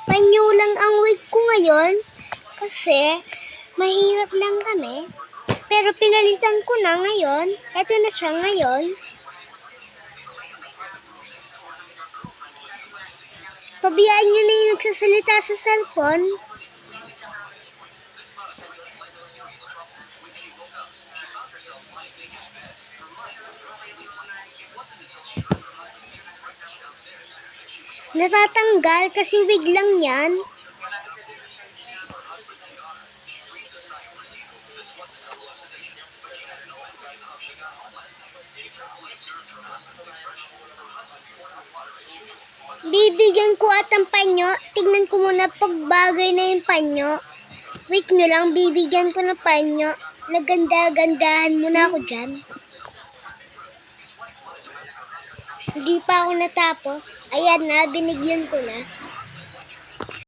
Panyo lang ang wig ko ngayon kasi mahirap lang kami. Pero pinalitan ko na ngayon. Ito na siya ngayon. Pabayaan nyo na yung nagsasalita sa cellphone. Natatanggal kasi wig lang yan. Bibigyan ko at ang panyo. Tignan ko muna pag bagay na yung panyo. Wait nyo lang, bibigyan ko ng panyo. Naganda-gandahan muna ako dyan. Hindi pa ako natapos. Ayan na, binigyan ko na.